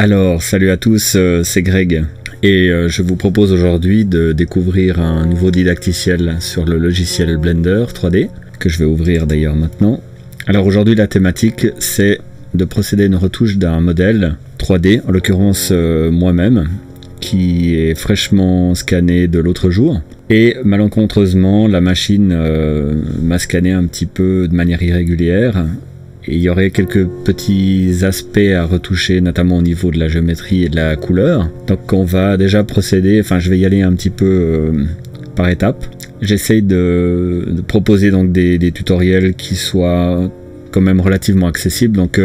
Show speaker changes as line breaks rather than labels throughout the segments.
Alors, salut à tous, c'est Greg et je vous propose aujourd'hui de découvrir un nouveau didacticiel sur le logiciel Blender 3D que je vais ouvrir d'ailleurs maintenant. Alors aujourd'hui la thématique c'est de procéder à une retouche d'un modèle 3D, en l'occurrence moi-même, qui est fraîchement scanné de l'autre jour. Et malencontreusement la machine m'a scanné un petit peu de manière irrégulière. Et il y aurait quelques petits aspects à retoucher, notamment au niveau de la géométrie et de la couleur. Donc on va déjà procéder, enfin je vais y aller un petit peu par étapes. J'essaye de proposer donc des tutoriels qui soient quand même relativement accessibles. Donc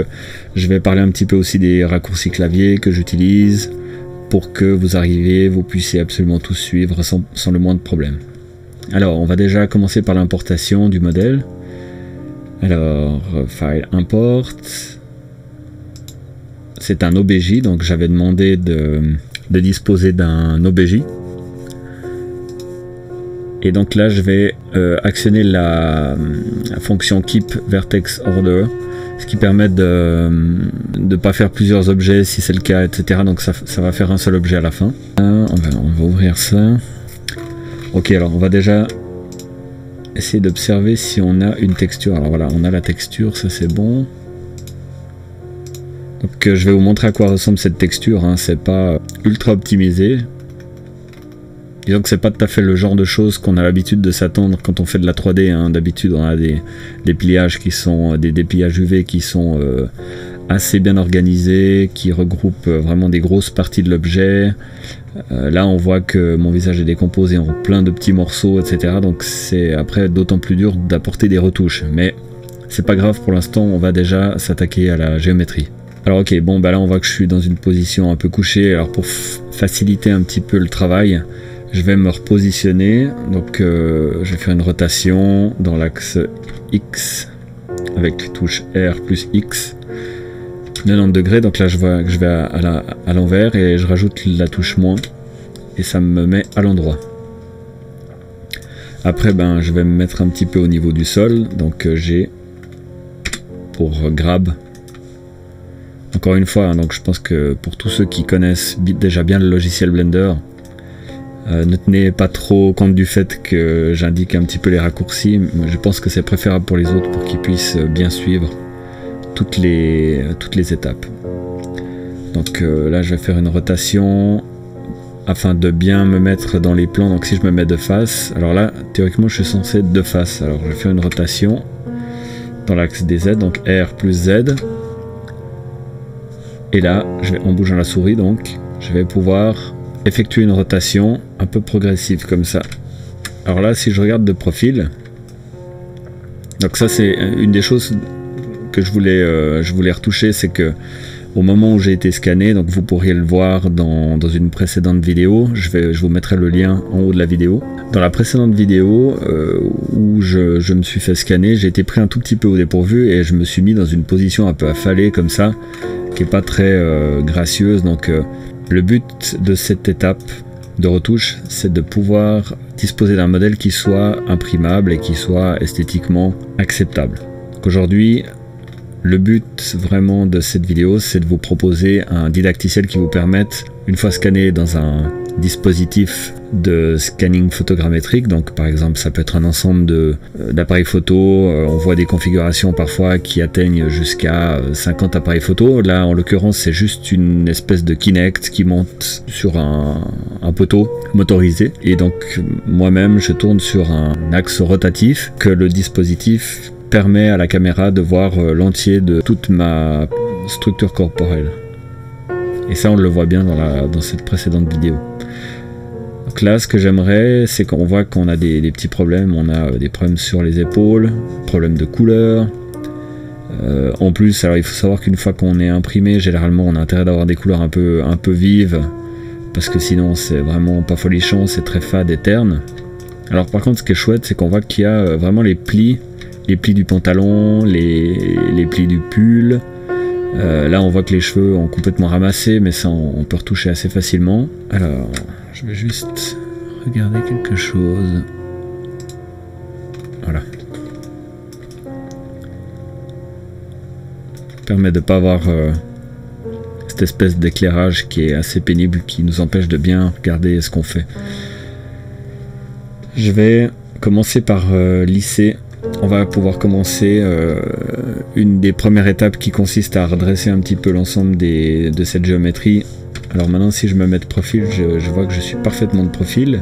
je vais parler un petit peu aussi des raccourcis clavier que j'utilise pour que vous puissiez absolument tout suivre sans le moindre problème. Alors on va déjà commencer par l'importation du modèle. Alors, file import, c'est un OBJ, donc j'avais demandé de disposer d'un OBJ. Et donc là, je vais actionner la fonction keep vertex order, ce qui permet de ne pas faire plusieurs objets si c'est le cas, etc. Donc ça va faire un seul objet à la fin. On va ouvrir ça. Ok, alors on va déjà essayer d'observer si on a une texture. Alors voilà, on a la texture, ça c'est bon. Donc je vais vous montrer à quoi ressemble cette texture, hein. C'est pas ultra optimisé. Disons que c'est pas tout à fait le genre de choses qu'on a l'habitude de s'attendre quand on fait de la 3D, hein. D'habitude on a des pliages qui sont des dépliages UV qui sont assez bien organisés, qui regroupent vraiment des grosses parties de l'objet. Là on voit que mon visage est décomposé en plein de petits morceaux, etc. Donc c'est après d'autant plus dur d'apporter des retouches. Mais c'est pas grave, pour l'instant on va déjà s'attaquer à la géométrie. Alors ok, bon bah là on voit que je suis dans une position un peu couchée. Alors pour faciliter un petit peu le travail, je vais me repositionner. Donc je vais faire une rotation dans l'axe X avec les touches R plus X. 90 degrés, donc là je vois que je vais à l'envers et je rajoute la touche moins et ça me met à l'endroit. Après ben je vais me mettre un petit peu au niveau du sol, donc j'ai pour grab. Encore une fois, hein, donc je pense que pour tous ceux qui connaissent déjà bien le logiciel Blender, ne tenez pas trop compte du fait que j'indique un petit peu les raccourcis. Je pense que c'est préférable pour les autres pour qu'ils puissent bien suivre toutes les étapes. Donc là je vais faire une rotation afin de bien me mettre dans les plans. Donc si je me mets de face, alors là théoriquement je suis censé être de face, alors je vais faire une rotation dans l'axe des Z, donc R plus Z, et là en bougeant la souris, donc je vais pouvoir effectuer une rotation un peu progressive comme ça. Alors là si je regarde de profil, donc ça c'est une des choses que je voulais retoucher, c'est que au moment où j'ai été scanné, donc vous pourriez le voir dans une précédente vidéo, je vous mettrai le lien en haut de la vidéo. Dans la précédente vidéo où je me suis fait scanner, j'ai été pris un tout petit peu au dépourvu et je me suis mis dans une position un peu affalée comme ça, qui est pas très gracieuse. Donc le but de cette étape de retouche, c'est de pouvoir disposer d'un modèle qui soit imprimable et qui soit esthétiquement acceptable. Donc aujourd'hui, le but vraiment de cette vidéo, c'est de vous proposer un didacticiel qui vous permette, une fois scanné dans un dispositif de scanning photogrammétrique, donc par exemple ça peut être un ensemble d'appareils photo, on voit des configurations parfois qui atteignent jusqu'à 50 appareils photo. Là en l'occurrence c'est juste une espèce de Kinect qui monte sur un poteau motorisé, et donc moi-même je tourne sur un axe rotatif que le dispositif permet à la caméra de voir l'entier de toute ma structure corporelle. Et ça on le voit bien dans cette précédente vidéo. Donc là ce que j'aimerais, c'est qu'on voit qu'on a des petits problèmes. On a des problèmes sur les épaules, problèmes de couleur. En plus, alors il faut savoir qu'une fois qu'on est imprimé, généralement on a intérêt d'avoir des couleurs un peu vives, parce que sinon c'est vraiment pas folichon, c'est très fade et terne. Alors par contre ce qui est chouette, c'est qu'on voit qu'il y a vraiment les plis du pantalon, les plis du pull. Là on voit que les cheveux ont complètement ramassé, mais ça on peut retoucher assez facilement. Alors je vais juste regarder quelque chose. Voilà. Permet de ne pas avoir cette espèce d'éclairage qui est assez pénible, qui nous empêche de bien regarder ce qu'on fait. Je vais commencer par lisser. On va pouvoir commencer une des premières étapes qui consiste à redresser un petit peu l'ensemble de cette géométrie. Alors maintenant, si je me mets de profil, je vois que je suis parfaitement de profil.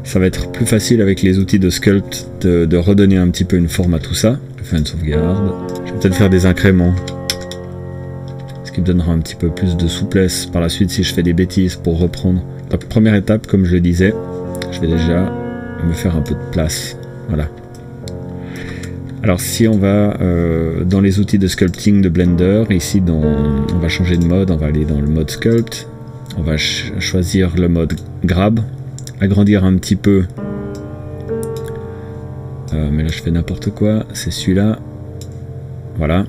Ça va être plus facile avec les outils de Sculpt de redonner un petit peu une forme à tout ça. Je vais faire une sauvegarde. Je vais peut-être faire des incréments, ce qui me donnera un petit peu plus de souplesse par la suite si je fais des bêtises pour reprendre. Donc première étape, comme je le disais, je vais déjà me faire un peu de place. Voilà. Alors si on va dans les outils de sculpting de Blender, ici on va changer de mode, on va aller dans le mode Sculpt, on va choisir le mode Grab, agrandir un petit peu, mais là je fais n'importe quoi, c'est celui-là, voilà,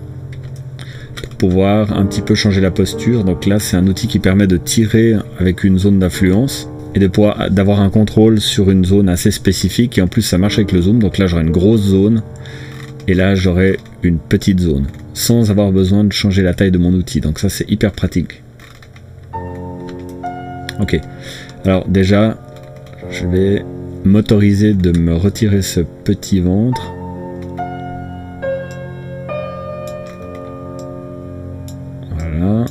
pour pouvoir un petit peu changer la posture. Donc là c'est un outil qui permet de tirer avec une zone d'influence et d'avoir un contrôle sur une zone assez spécifique, et en plus ça marche avec le zoom. Donc là j'aurai une grosse zone et là j'aurai une petite zone sans avoir besoin de changer la taille de mon outil, donc ça c'est hyper pratique. Ok, alors déjà je vais m'autoriser de me retirer ce petit ventre. Voilà.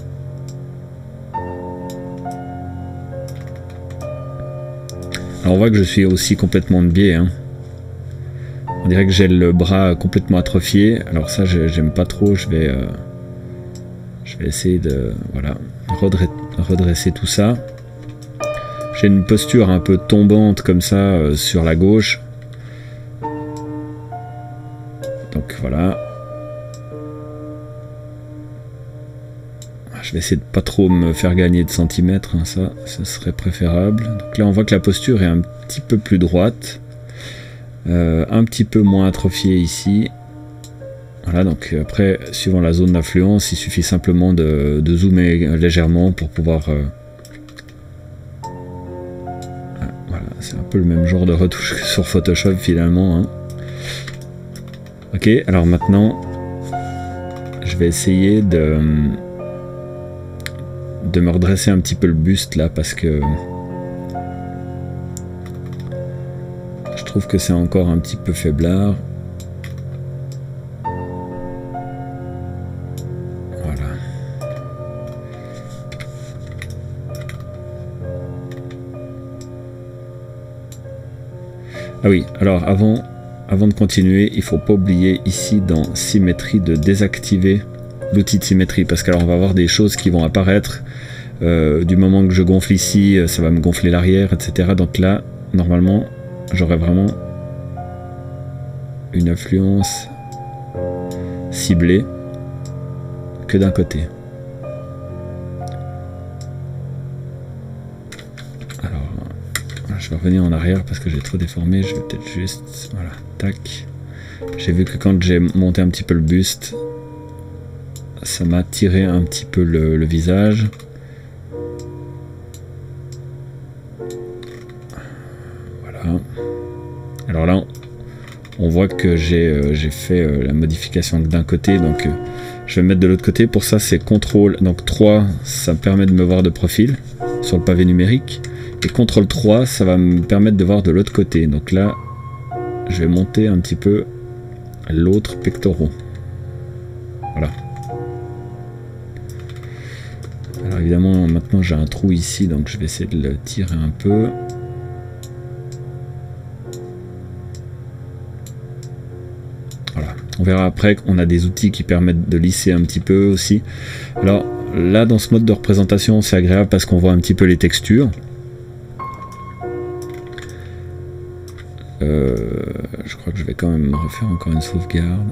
Alors on voit que je suis aussi complètement de biais, hein. On dirait que j'ai le bras complètement atrophié. Alors ça j'aime pas trop. Je vais essayer de voilà, redresser tout ça. J'ai une posture un peu tombante comme ça sur la gauche. Donc voilà. Je vais essayer de pas trop me faire gagner de centimètres, hein, ça ce serait préférable. Donc là on voit que la posture est un petit peu plus droite. Un petit peu moins atrophiée ici. Voilà, donc après suivant la zone d'influence il suffit simplement de zoomer légèrement pour pouvoir voilà, c'est un peu le même genre de retouche que sur Photoshop finalement, hein. Ok, alors maintenant je vais essayer de me redresser un petit peu le buste là, parce que je trouve que c'est encore un petit peu faiblard. Voilà. Ah oui, alors avant de continuer, il faut pas oublier ici dans symétrie de désactiver l'outil de symétrie, parce qu'alors on va avoir des choses qui vont apparaître du moment que je gonfle ici, ça va me gonfler l'arrière, etc. Donc là, normalement, j'aurai vraiment une influence ciblée que d'un côté. Alors, je vais revenir en arrière parce que j'ai trop déformé. Je vais peut-être juste, voilà, tac. J'ai vu que quand j'ai monté un petit peu le buste, ça m'a tiré un petit peu le visage. Voilà. Alors là, on voit que j'ai fait la modification d'un côté, donc je vais me mettre de l'autre côté. Pour ça, c'est CTRL, donc 3, ça me permet de me voir de profil sur le pavé numérique. Et CTRL 3, ça va me permettre de voir de l'autre côté. Donc là, je vais monter un petit peu l'autre pectoral. Voilà. Alors évidemment, maintenant j'ai un trou ici, donc je vais essayer de le tirer un peu. Voilà. On verra après qu'on a des outils qui permettent de lisser un petit peu aussi. Alors là, dans ce mode de représentation, c'est agréable parce qu'on voit un petit peu les textures. Je crois que je vais quand même refaire encore une sauvegarde.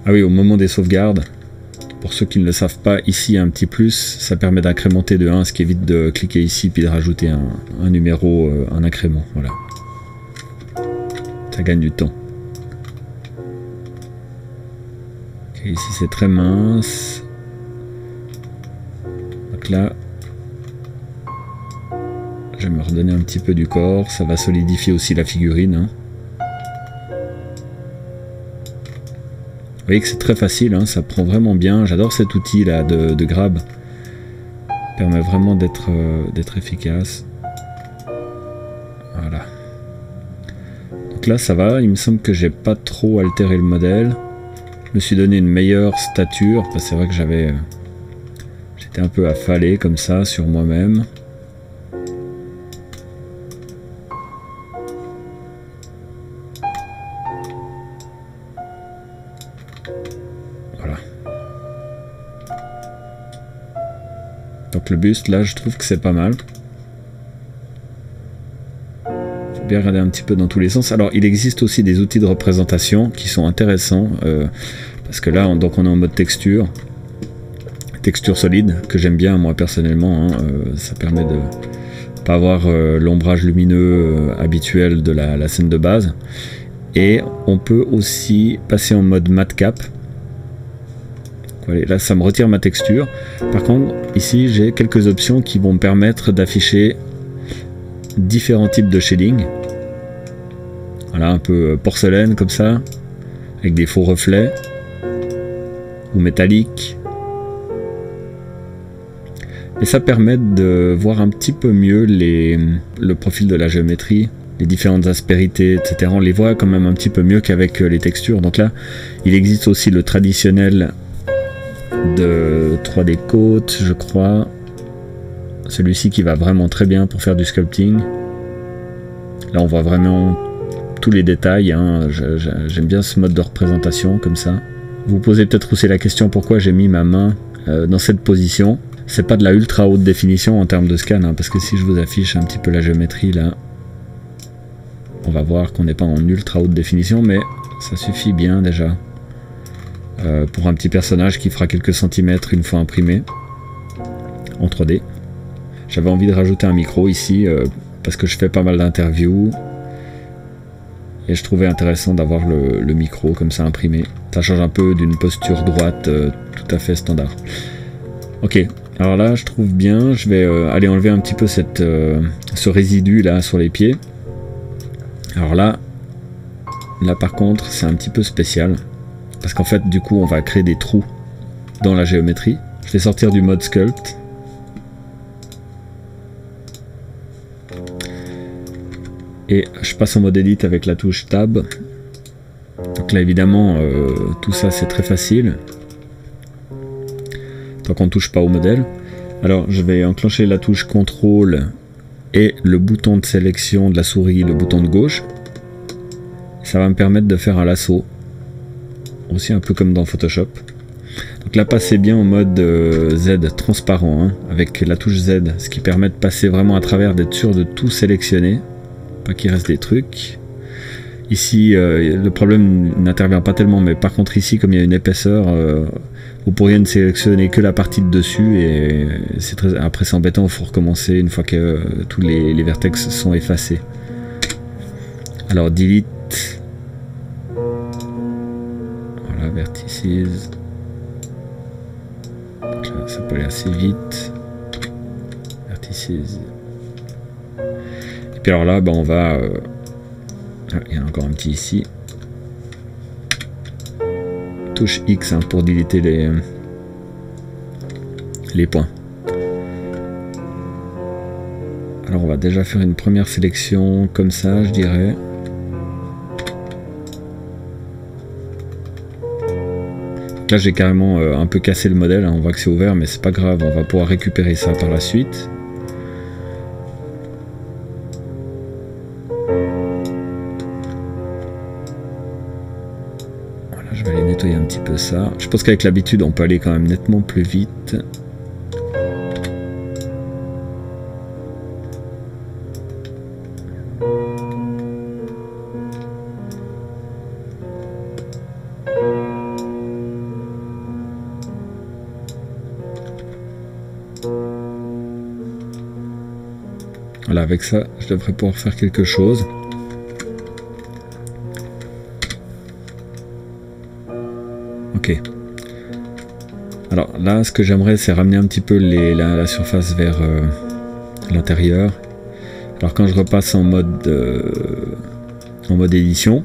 Ah oui, au moment des sauvegardes, pour ceux qui ne le savent pas, ici il y a un petit plus, ça permet d'incrémenter de 1, ce qui évite de cliquer ici puis de rajouter un numéro, un incrément, voilà. Ça gagne du temps. Okay, ici c'est très mince. Donc là, Je vais me redonner un petit peu du corps, ça va solidifier aussi la figurine. Hein. Vous voyez que c'est très facile, hein, ça prend vraiment bien. J'adore cet outil là de grab. Permet vraiment d'être efficace. Voilà. Donc là ça va, il me semble que j'ai pas trop altéré le modèle. Je me suis donné une meilleure stature, parce que c'est vrai que j'étais un peu affalé comme ça sur moi-même. Voilà. Donc le buste là je trouve que c'est pas mal. Faut bien regarder un petit peu dans tous les sens. Alors il existe aussi des outils de représentation qui sont intéressants parce que là donc on est en mode texture solide que j'aime bien moi personnellement. Hein, ça permet de pas avoir l'ombrage lumineux habituel de la scène de base. Et on peut aussi passer en mode matcap. Voilà, là ça me retire ma texture. Par contre ici j'ai quelques options qui vont me permettre d'afficher différents types de shading. Voilà, un peu porcelaine comme ça, avec des faux reflets ou métallique. Et ça permet de voir un petit peu mieux le profil de la géométrie, les différentes aspérités, etc. On les voit quand même un petit peu mieux qu'avec les textures. Donc là, il existe aussi le traditionnel de 3D Coat, je crois. Celui-ci qui va vraiment très bien pour faire du sculpting. Là, on voit vraiment tous les détails. Hein. J'aime bien ce mode de représentation comme ça. Vous vous posez peut-être aussi la question pourquoi j'ai mis ma main dans cette position. C'est pas de la ultra haute définition en termes de scan, hein, parce que si je vous affiche un petit peu la géométrie là, on va voir qu'on n'est pas en ultra haute définition, mais ça suffit bien déjà pour un petit personnage qui fera quelques centimètres une fois imprimé en 3D. J'avais envie de rajouter un micro ici parce que je fais pas mal d'interviews et je trouvais intéressant d'avoir le micro comme ça imprimé. Ça change un peu d'une posture droite tout à fait standard. Ok, alors là je trouve bien, je vais aller enlever un petit peu ce résidu là sur les pieds. Alors là par contre c'est un petit peu spécial parce qu'en fait du coup on va créer des trous dans la géométrie. Je vais sortir du mode sculpt. Et je passe en mode edit avec la touche tab. Donc là évidemment tout ça c'est très facile tant qu'on ne touche pas au modèle. Alors je vais enclencher la touche contrôle et le bouton de sélection de la souris, le bouton de gauche. Ça va me permettre de faire un lasso, aussi un peu comme dans Photoshop. Donc là passez bien en mode Z transparent hein, avec la touche Z, ce qui permet de passer vraiment à travers, d'être sûr de tout sélectionner, pas qu'il reste des trucs. Ici le problème n'intervient pas tellement, mais par contre ici comme il y a une épaisseur, vous pourriez ne sélectionner que la partie de dessus et après c'est embêtant, il faut recommencer une fois que tous les vertex sont effacés. Alors delete. Voilà, vertices. Donc là, ça peut aller assez vite. Vertices. Et puis alors là, on va... il y en a encore un petit ici. Touche X hein, pour déliter les points. Alors on va déjà faire une première sélection comme ça, je dirais. Là j'ai carrément un peu cassé le modèle, hein. On voit que c'est ouvert mais c'est pas grave, on va pouvoir récupérer ça par la suite. Voilà, je vais aller nettoyer un petit peu ça. Je pense qu'avec l'habitude on peut aller quand même nettement plus vite. Voilà, avec ça, je devrais pouvoir faire quelque chose. Ok. Alors là, ce que j'aimerais, c'est ramener un petit peu la surface vers l'intérieur. Alors quand je repasse en mode édition,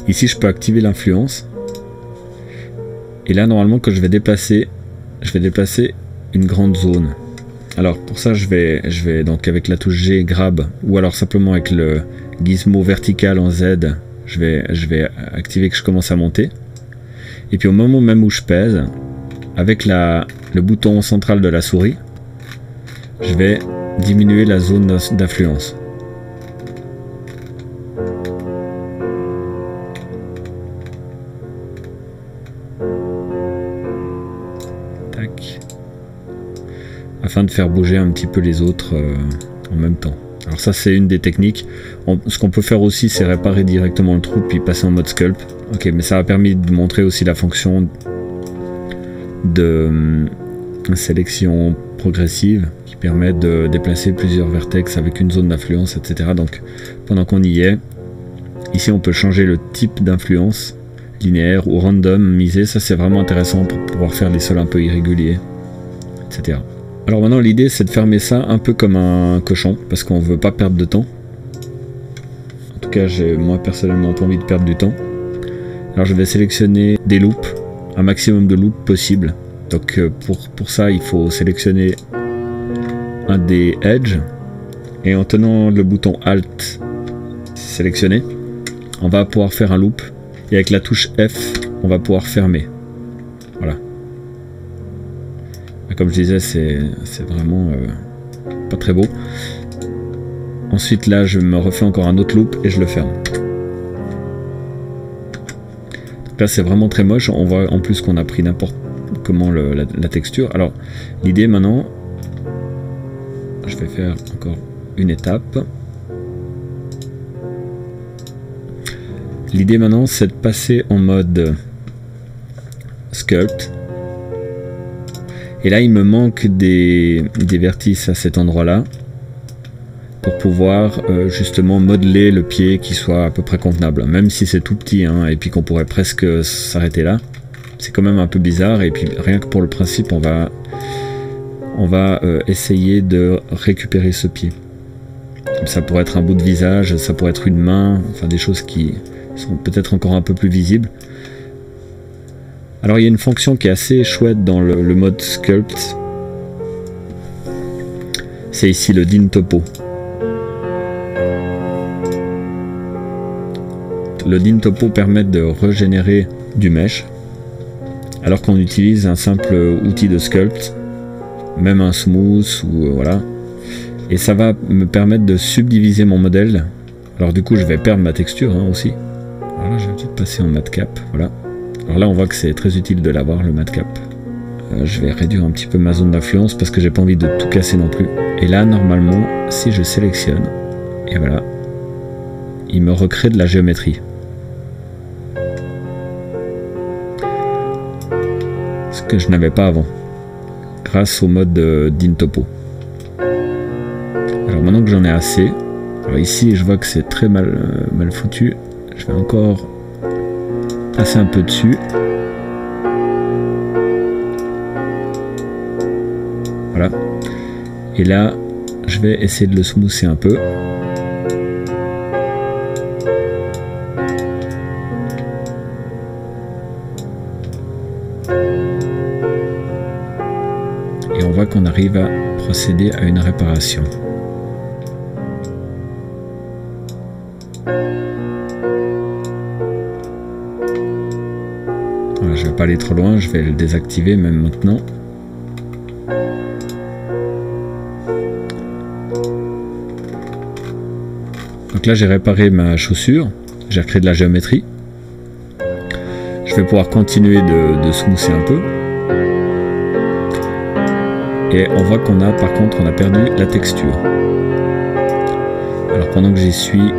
ici je peux activer l'influence. Et là normalement quand je vais déplacer une grande zone. Alors pour ça je vais donc avec la touche G grab ou alors simplement avec le gizmo vertical en Z, je vais activer que je commence à monter. Et puis au moment même où je pèse, avec le bouton central de la souris, je vais diminuer la zone d'influence. Tac. Afin de faire bouger un petit peu les autres en même temps. Alors ça c'est une des techniques. Ce qu'on peut faire aussi c'est réparer directement le trou puis passer en mode sculpt. Ok, mais ça a permis de montrer aussi la fonction de sélection progressive qui permet de déplacer plusieurs vertex avec une zone d'influence, etc. Donc pendant qu'on y est, ici on peut changer le type d'influence, linéaire ou randomisé. Ça c'est vraiment intéressant pour pouvoir faire des sols un peu irréguliers, etc. Alors maintenant l'idée c'est de fermer ça un peu comme un cochon parce qu'on veut pas perdre de temps. En tout cas j'ai moi personnellement pas envie de perdre du temps. Alors je vais sélectionner des loops, un maximum de loops possible. Donc pour ça il faut sélectionner un des edges et en tenant le bouton Alt sélectionné, on va pouvoir faire un loop et avec la touche F on va pouvoir fermer. Voilà. Comme je disais c'est vraiment pas très beau. Ensuite là je me refais encore un autre loop et je le ferme. Donc là c'est vraiment très moche, on voit en plus qu'on a pris n'importe comment la texture. Alors l'idée maintenant, je vais faire encore une étape. L'idée maintenant c'est de passer en mode sculpt. Et là il me manque des vertices à cet endroit là pour pouvoir justement modeler le pied qui soit à peu près convenable, même si c'est tout petit hein, et puis qu'on pourrait presque s'arrêter là. C'est quand même un peu bizarre et puis rien que pour le principe on va essayer de récupérer ce pied. Ça pourrait être un bout de visage, ça pourrait être une main, enfin des choses qui sont peut-être encore un peu plus visibles. Alors il y a une fonction qui est assez chouette dans le mode sculpt. C'est ici le din topo. Le din topo permet de régénérer du mesh alors qu'on utilise un simple outil de sculpt, même un smooth ou voilà. Et ça va me permettre de subdiviser mon modèle. Alors du coup je vais perdre ma texture hein, aussi. Voilà, je vais peut-être passer en matcap. Voilà. Alors là on voit que c'est très utile de l'avoir le matcap. Je vais réduire un petit peu ma zone d'influence parce que j'ai pas envie de tout casser non plus. Et là normalement si je sélectionne, et voilà, il me recrée de la géométrie. Ce que je n'avais pas avant, grâce au mode din topo. Alors maintenant que j'en ai assez, alors ici je vois que c'est très mal foutu, je vais encore passer un peu dessus. Voilà. Et là, je vais essayer de le smoother un peu. Et on voit qu'on arrive à procéder à une réparation. Voilà, je ne vais pas aller trop loin, je vais le désactiver même maintenant. Donc là j'ai réparé ma chaussure, j'ai recréé de la géométrie. Je vais pouvoir continuer de smoother un peu. Et on voit qu'on a par contre on a perdu la texture. Alors pendant que j'y suis,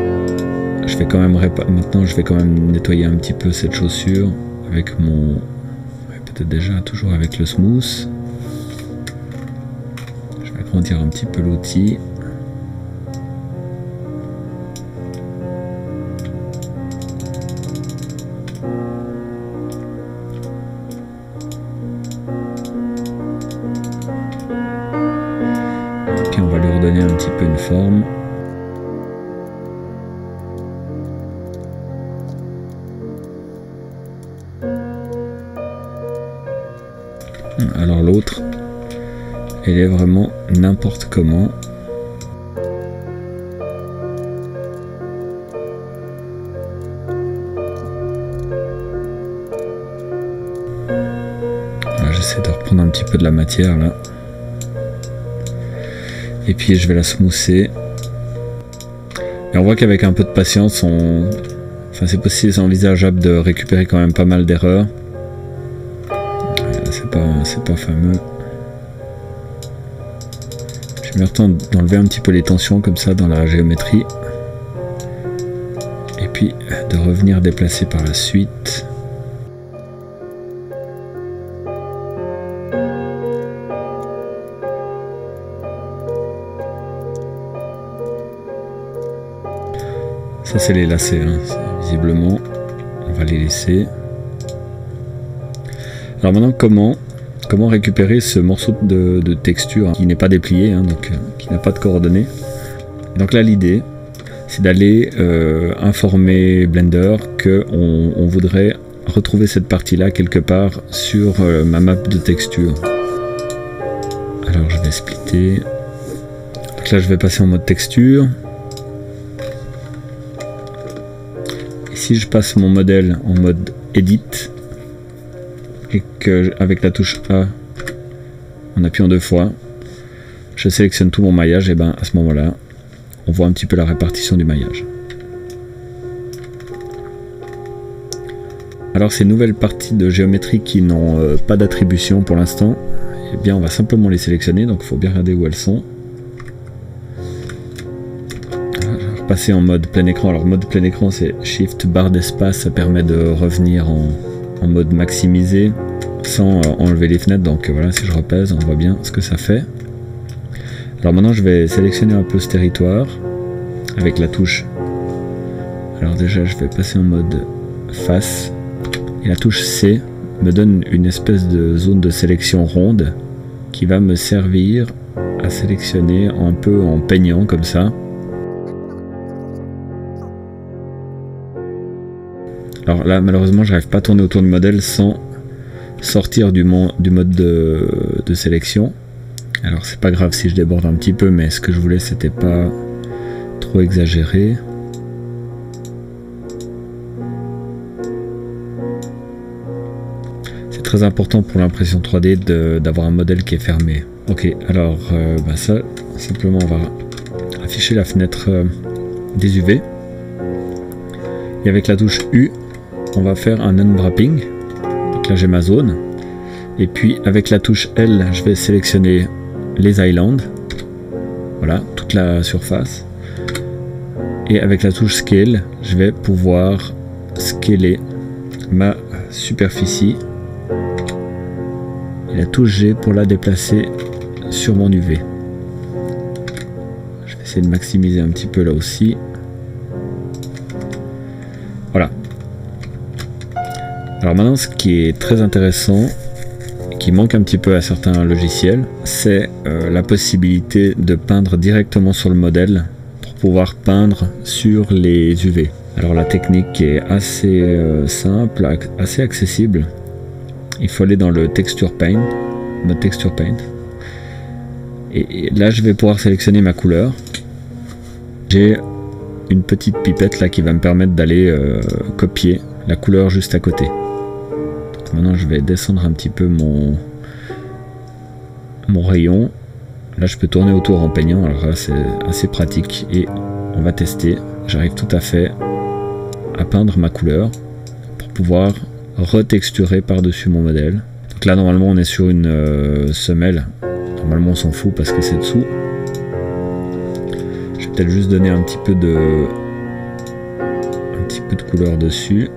je vais quand même maintenant je vais quand même nettoyer un petit peu cette chaussure avec mon peut-être déjà toujours avec le smooth. Je vais agrandir un petit peu l'outil. petit peu une forme. Alors l'autre, elle est vraiment n'importe comment. J'essaie de reprendre un petit peu de la matière là. Et puis je vais la smoother. Et on voit qu'avec un peu de patience, enfin, c'est possible, c'est envisageable de récupérer quand même pas mal d'erreurs. C'est pas fameux. Je mets le temps d'enlever un petit peu les tensions comme ça dans la géométrie. Et puis de revenir déplacer par la suite. Ça c'est les lacets, hein. Visiblement on va les laisser. Alors maintenant comment récupérer ce morceau de texture qui n'est pas déplié, hein, donc qui n'a pas de coordonnées. Et donc là l'idée c'est d'aller informer Blender que on voudrait retrouver cette partie là quelque part sur ma map de texture. Alors je vais splitter. Donc là je vais passer en mode texture. Et si je passe mon modèle en mode edit et que avec la touche A en appuyant 2 fois je sélectionne tout mon maillage, et ben à ce moment là on voit un petit peu la répartition du maillage. Alors ces nouvelles parties de géométrie qui n'ont pas d'attribution pour l'instant, eh bien on va simplement les sélectionner, donc il faut bien regarder où elles sont. Je vais repasser en mode plein écran. Alors mode plein écran c'est Shift barre d'espace, ça permet de revenir en mode maximisé sans enlever les fenêtres, donc voilà, si je repèse on voit bien ce que ça fait. Alors maintenant je vais sélectionner un peu ce territoire avec la touche. Alors déjà je vais passer en mode face et la touche C me donne une espèce de zone de sélection ronde qui va me servir à sélectionner un peu en peignant comme ça. Alors là malheureusement je n'arrive pas à tourner autour du modèle sans sortir du mode de sélection. Alors c'est pas grave si je déborde un petit peu, mais ce que je voulais c'était pas trop exagéré. C'est très important pour l'impression 3D d'avoir un modèle qui est fermé. Ok, alors ça simplement on va afficher la fenêtre des UV et avec la touche U on va faire un unwrapping. Donc là j'ai ma zone et puis avec la touche L je vais sélectionner les islands, voilà, toute la surface, et avec la touche scale je vais pouvoir scaler ma superficie et la touche G pour la déplacer sur mon UV. Je vais essayer de maximiser un petit peu là aussi, voilà. Alors maintenant ce qui est très intéressant, qui manque un petit peu à certains logiciels, c'est la possibilité de peindre directement sur le modèle pour pouvoir peindre sur les UV. Alors la technique est assez simple, assez accessible. Il faut aller dans le Texture Paint, mode Texture Paint. Et là je vais pouvoir sélectionner ma couleur. J'ai une petite pipette là qui va me permettre d'aller copier la couleur juste à côté. Maintenant je vais descendre un petit peu mon rayon. Là je peux tourner autour en peignant, alors là c'est assez pratique et on va tester. J'arrive tout à fait à peindre ma couleur pour pouvoir retexturer par dessus mon modèle. Donc là normalement on est sur une semelle, normalement on s'en fout parce que c'est dessous. Je vais peut-être juste donner un petit peu de couleur dessus.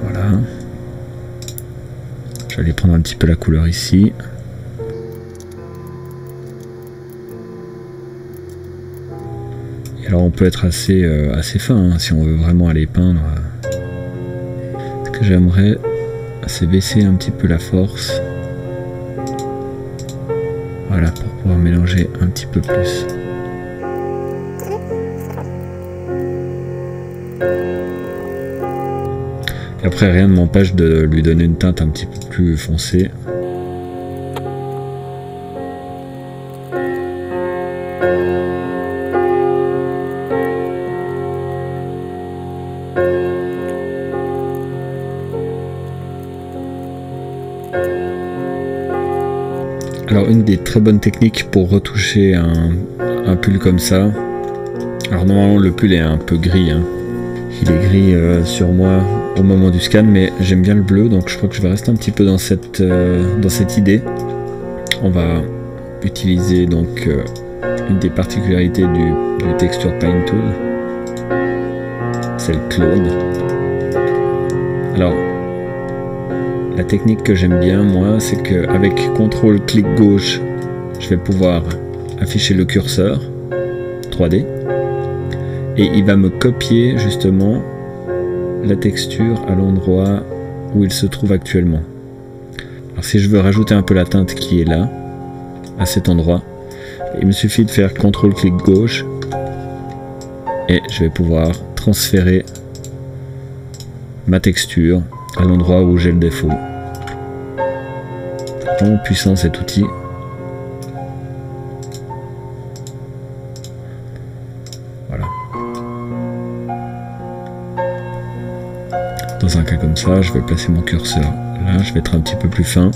Voilà. Je vais aller prendre un petit peu la couleur ici. Et alors on peut être assez fin hein, si on veut vraiment aller peindre. Ce que j'aimerais, c'est baisser un petit peu la force. Voilà, pour pouvoir mélanger un petit peu plus. Et après, rien ne m'empêche de lui donner une teinte un petit peu plus foncée. Alors une des très bonnes techniques pour retoucher un pull comme ça, alors normalement le pull est un peu gris, hein. Il est gris sur moi au moment du scan, mais j'aime bien le bleu, donc je crois que je vais rester un petit peu dans cette idée. On va utiliser donc une des particularités du Texture Paint Tool, c'est le clone. Alors la technique que j'aime bien moi, c'est qu'avec CTRL clic gauche, je vais pouvoir afficher le curseur 3D et il va me copier justement la texture à l'endroit où il se trouve actuellement. Alors si je veux rajouter un peu la teinte qui est là, à cet endroit, il me suffit de faire CTRL clic gauche et je vais pouvoir transférer ma texture à l'endroit où j'ai le défaut. Vraiment puissant cet outil. Voilà. Dans un cas comme ça, je vais placer mon curseur là, je vais être un petit peu plus fin.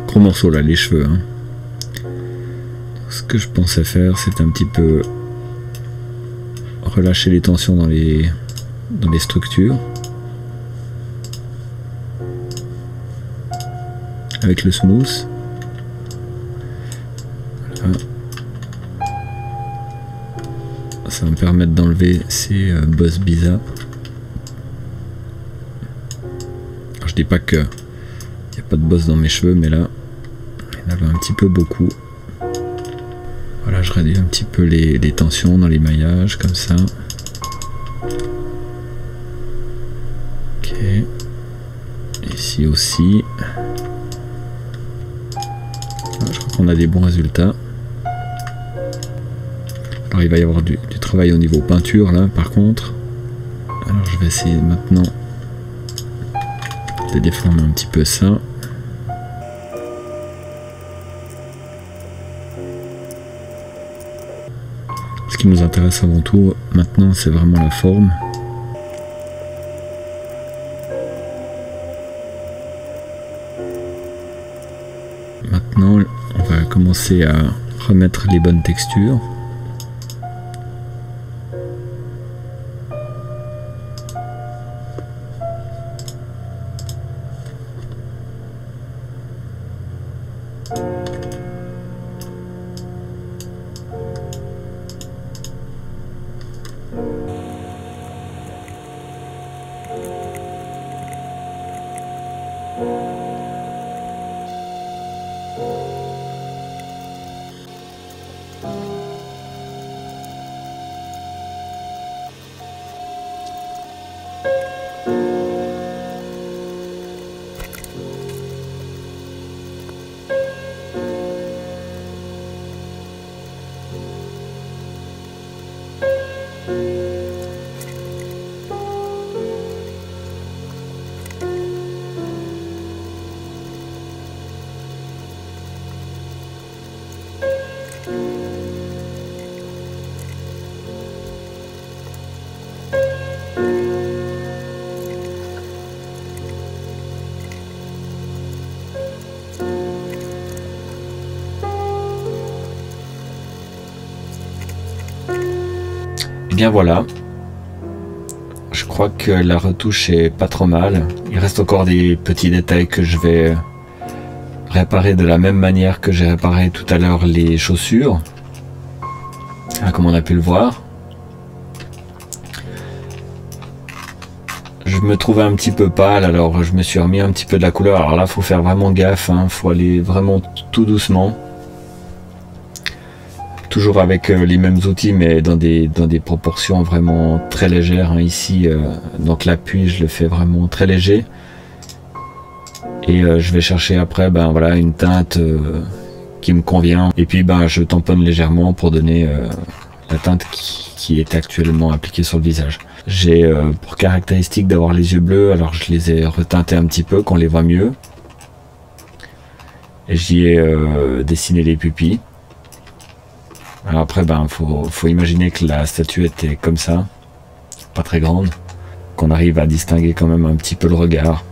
Gros morceau là, les cheveux. Hein. Ce que je pensais faire, c'est un petit peu relâcher les tensions dans les structures. Avec le smooth. Voilà. Ça va me permettre d'enlever ces bosses bizarres. Alors, je dis pas que il n'y a pas de boss dans mes cheveux, mais là il y en avait un petit peu beaucoup. Voilà, je réduis un petit peu les tensions dans les maillages comme ça. Ok, ici aussi. Voilà, je crois qu'on a des bons résultats. Alors il va y avoir du travail au niveau peinture là par contre. Alors je vais essayer maintenant Je vais déformer un petit peu ça. Ce qui nous intéresse avant tout maintenant, c'est vraiment la forme. Maintenant, on va commencer à remettre les bonnes textures. Et bien voilà, je crois que la retouche est pas trop mal. Il reste encore des petits détails que je vais réparer de la même manière que j'ai réparé tout à l'heure les chaussures, comme on a pu le voir. Je me trouvais un petit peu pâle, alors je me suis remis un petit peu de la couleur. Alors là, faut faire vraiment gaffe, hein, faut aller vraiment tout doucement. Toujours avec les mêmes outils, mais dans des proportions vraiment très légères, hein. Ici, donc l'appui, je le fais vraiment très léger. Et je vais chercher après voilà, une teinte qui me convient. Et puis je tamponne légèrement pour donner la teinte qui est actuellement appliquée sur le visage. J'ai pour caractéristique d'avoir les yeux bleus, alors je les ai reteintés un petit peu, qu'on les voit mieux. Et j'y ai dessiné les pupilles. Alors après, faut imaginer que la statuette est comme ça, pas très grande, qu'on arrive à distinguer quand même un petit peu le regard.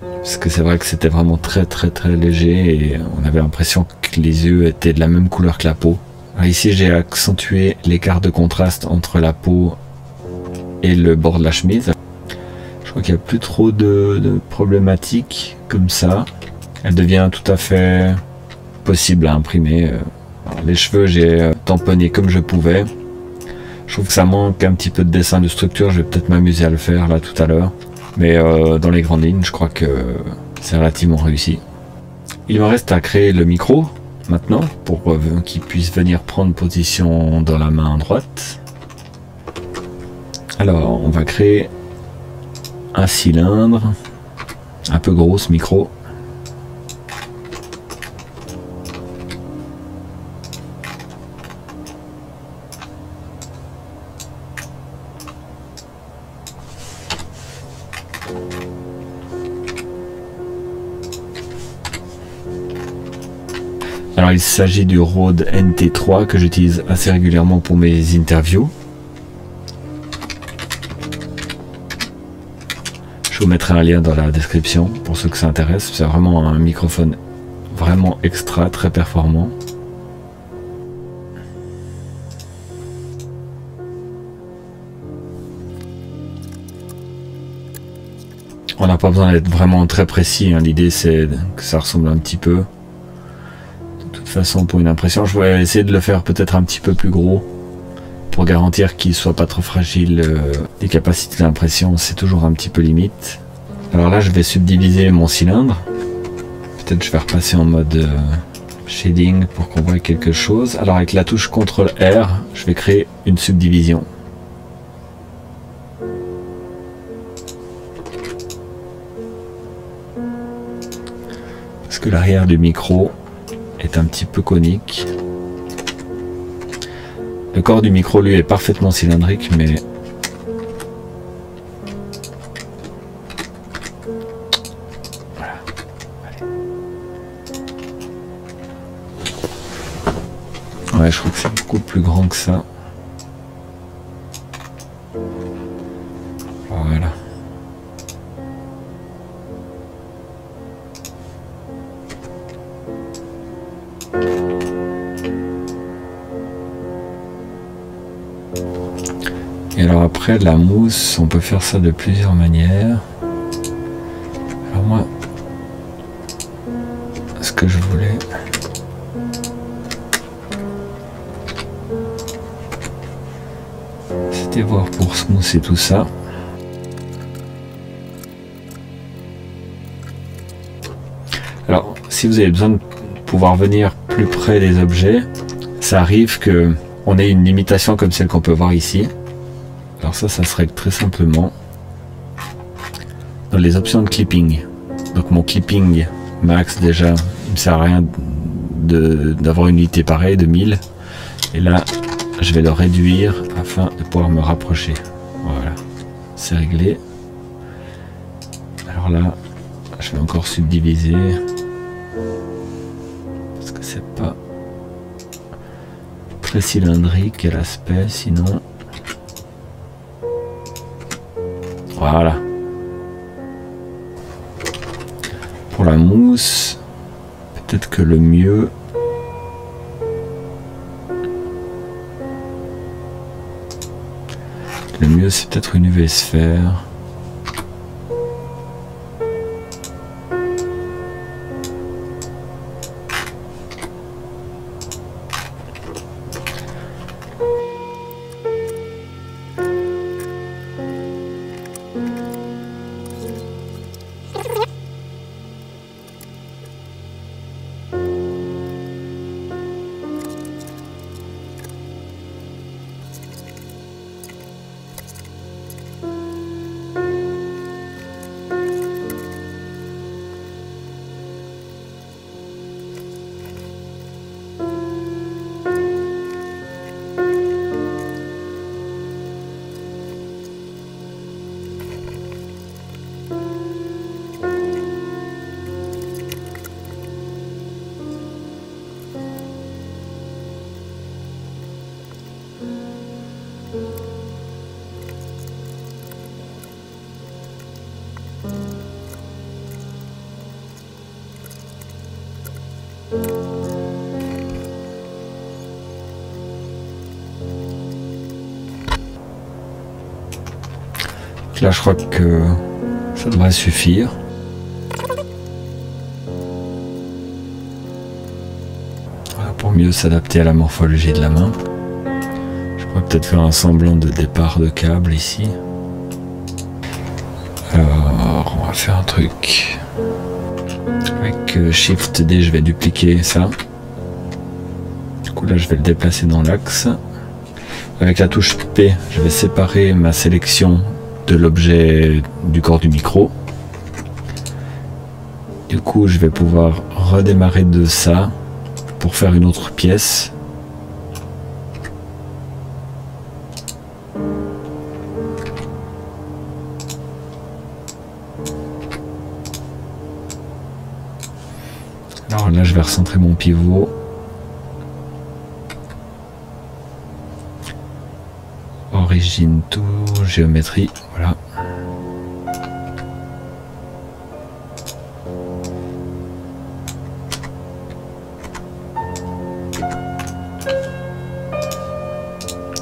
Parce que c'est vrai que c'était vraiment très léger et on avait l'impression que les yeux étaient de la même couleur que la peau. Alors ici, j'ai accentué l'écart de contraste entre la peau et le bord de la chemise. Je crois qu'il n'y a plus trop de problématiques comme ça. Elle devient tout à fait possible à imprimer. Les cheveux, j'ai tamponné comme je pouvais. Je trouve que ça manque un petit peu de dessin de structure. Je vais peut-être m'amuser à le faire là tout à l'heure. Mais dans les grandes lignes, je crois que c'est relativement réussi. Il me reste à créer le micro maintenant pour qu'il puisse venir prendre position dans la main droite. Alors, on va créer un cylindre un peu gros, ce micro. Alors il s'agit du Rode NT3 que j'utilise assez régulièrement pour mes interviews. Je vous mettrai un lien dans la description pour ceux que ça intéresse. C'est vraiment un microphone vraiment extra, très performant. On n'a pas besoin d'être vraiment très précis, hein. L'idée c'est que ça ressemble un petit peu. De toute façon, pour une impression, je vais essayer de le faire peut-être un petit peu plus gros pour garantir qu'il soit pas trop fragile. Les capacités d'impression, c'est toujours un petit peu limite. Alors là, je vais subdiviser mon cylindre. Peut-être je vais repasser en mode shading pour qu'on voit quelque chose. Alors avec la touche CTRL R, je vais créer une subdivision. Parce que l'arrière du micro est un petit peu conique. Le corps du micro, lui, est parfaitement cylindrique, mais Ouais, je crois que c'est beaucoup plus grand que ça. Voilà. Et alors après, la mousse, on peut faire ça de plusieurs manières. Alors moi, ce que je voulais... c'était voir pour smousser tout ça. Alors, si vous avez besoin de pouvoir venir plus près des objets, ça arrive que on ait une limitation comme celle qu'on peut voir ici. Alors ça se règle très simplement dans les options de clipping. Donc mon clipping max, déjà, il me sert à rien d'avoir une unité pareille de 1000. Et là, je vais le réduire afin de pouvoir me rapprocher. Voilà, c'est réglé. Alors là, je vais encore subdiviser. Parce que c'est pas très cylindrique à l'aspect, sinon... Voilà. Pour la mousse, peut-être que le mieux... Le mieux, c'est peut-être une UV sphère. Là, je crois que ça devrait suffire. Voilà, pour mieux s'adapter à la morphologie de la main. Je pourrais peut-être faire un semblant de départ de câble ici. Alors, on va faire un truc. Avec Shift D, je vais dupliquer ça. Du coup, là, je vais le déplacer dans l'axe. Avec la touche P, je vais séparer ma sélection de l'objet du corps du micro. Du coup, je vais pouvoir redémarrer de ça pour faire une autre pièce. Alors là, je vais recentrer mon pivot. Origine, tout, géométrie, voilà.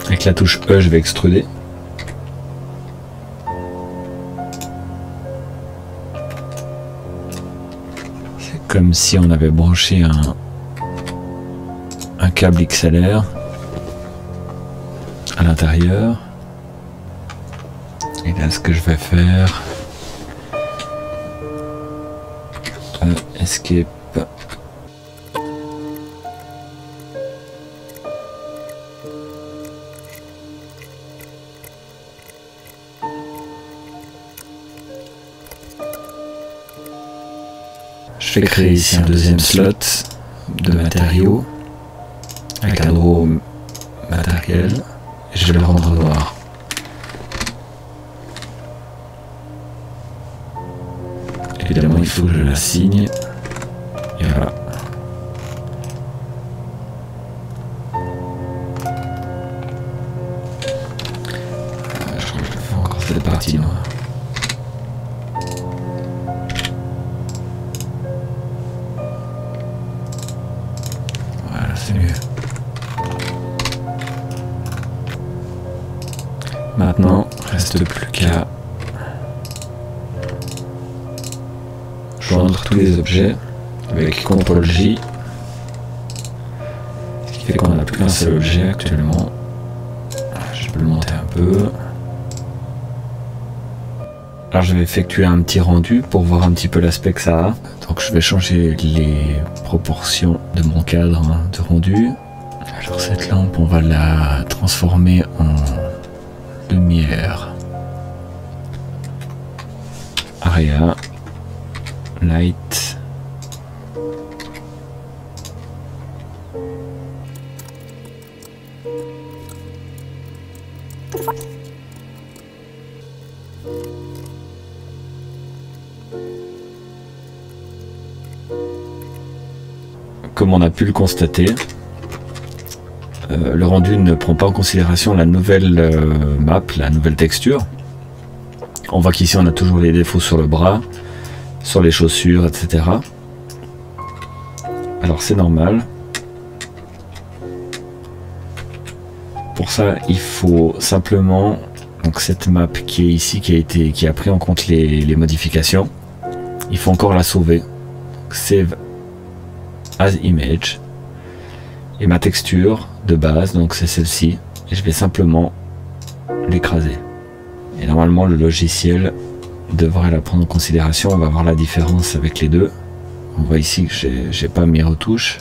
Avec la touche E, je vais extruder. C'est comme si on avait branché un câble XLR à l'intérieur. Et là, ce que je vais faire, escape. Je vais créer ici un deuxième slot de matériaux avec un nouveau matériel et je vais le rendre noir. Évidemment, il faut que je la signe. Et voilà. reste plus qu'à joindre tous les objets avec CTRL-J, ce qui fait qu'on n'a plus qu'un seul objet actuellement. Je peux le monter un peu. Alors je vais effectuer un petit rendu pour voir un petit peu l'aspect que ça a. Donc je vais changer les proportions de mon cadre de rendu. Alors cette lampe, on va la transformer en lumière. Area, light. Comme on a pu le constater, le rendu ne prend pas en considération la nouvelle map, la nouvelle texture. On voit qu'ici on a toujours les défauts sur le bras, sur les chaussures, etc. Alors c'est normal. Pour ça, il faut simplement, donc cette map qui est ici, qui a pris en compte les modifications, il faut encore la sauver. Donc, save as image. Et ma texture de base, donc c'est celle-ci, et je vais simplement l'écraser. Et normalement le logiciel devrait la prendre en considération. On va voir la différence avec les deux. On voit ici que j'ai pas mis retouche.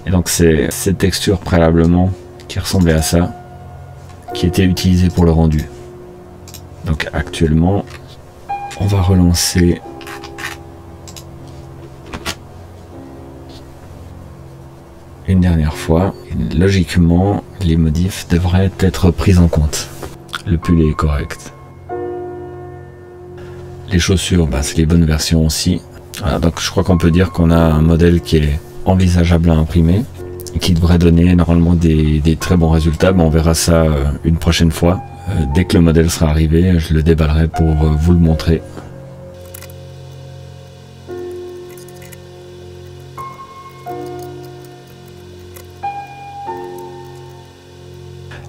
Et donc c'est cette texture préalablement qui ressemblait à ça qui était utilisée pour le rendu. Donc actuellement on va relancer une dernière fois. Et logiquement les modifs devraient être pris en compte. Le pull est correct. Les chaussures, c'est les bonnes versions aussi. Voilà, donc je crois qu'on peut dire qu'on a un modèle qui est envisageable à imprimer et qui devrait donner normalement des très bons résultats. On verra ça une prochaine fois. Dès que le modèle sera arrivé, je le déballerai pour vous le montrer.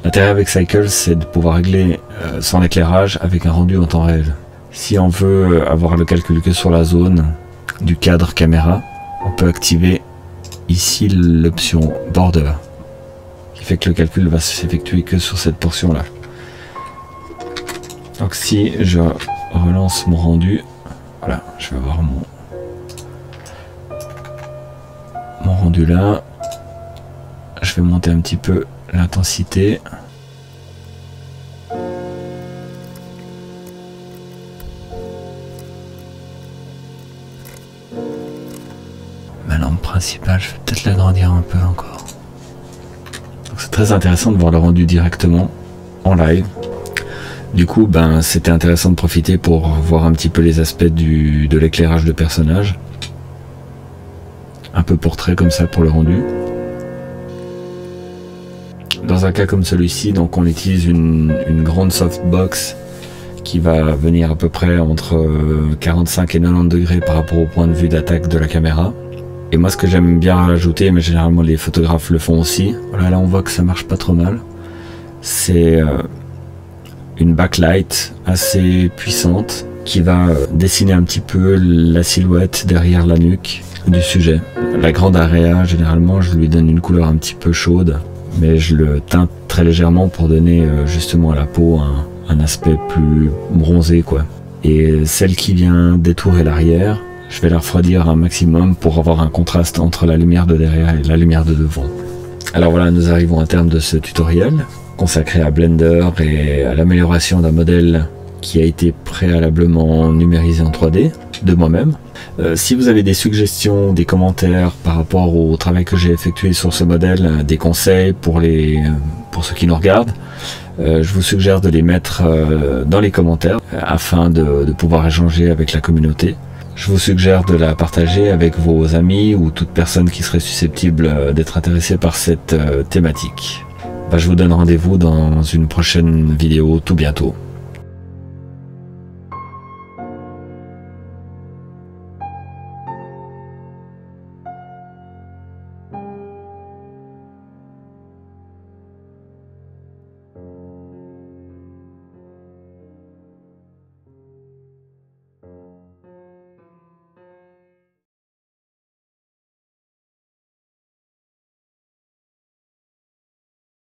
L'intérêt avec Cycle, c'est de pouvoir régler son éclairage avec un rendu en temps réel. Si on veut avoir le calcul que sur la zone du cadre caméra, on peut activer ici l'option Border, qui fait que le calcul va s'effectuer que sur cette portion-là. Donc si je relance mon rendu, voilà, je vais avoir mon rendu là. Je vais monter un petit peu l'intensité. Ma lampe principale, je vais peut-être l'agrandir un peu encore. C'est très intéressant de voir le rendu directement en live. Du coup, c'était intéressant de profiter pour voir un petit peu les aspects de l'éclairage de personnage. Un peu portrait comme ça pour le rendu. Dans un cas comme celui-ci, donc on utilise une grande softbox qui va venir à peu près entre 45 et 90 degrés par rapport au point de vue d'attaque de la caméra. Et moi ce que j'aime bien rajouter, mais généralement les photographes le font aussi, voilà, là on voit que ça marche pas trop mal, c'est une backlight assez puissante qui va dessiner un petit peu la silhouette derrière la nuque du sujet. La grande area, généralement je lui donne une couleur un petit peu chaude, mais je le teinte très légèrement pour donner justement à la peau un aspect plus bronzé quoi. Et celle qui vient détourer l'arrière, je vais la refroidir un maximum pour avoir un contraste entre la lumière de derrière et la lumière de devant. Alors voilà, nous arrivons à terme de ce tutoriel consacré à Blender et à l'amélioration d'un modèle qui a été préalablement numérisé en 3D de moi-même. Si vous avez des suggestions, des commentaires par rapport au travail que j'ai effectué sur ce modèle, des conseils pour ceux qui nous regardent, je vous suggère de les mettre dans les commentaires afin de pouvoir échanger avec la communauté. Je vous suggère de la partager avec vos amis ou toute personne qui serait susceptible d'être intéressée par cette thématique. Je vous donne rendez-vous dans une prochaine vidéo tout bientôt.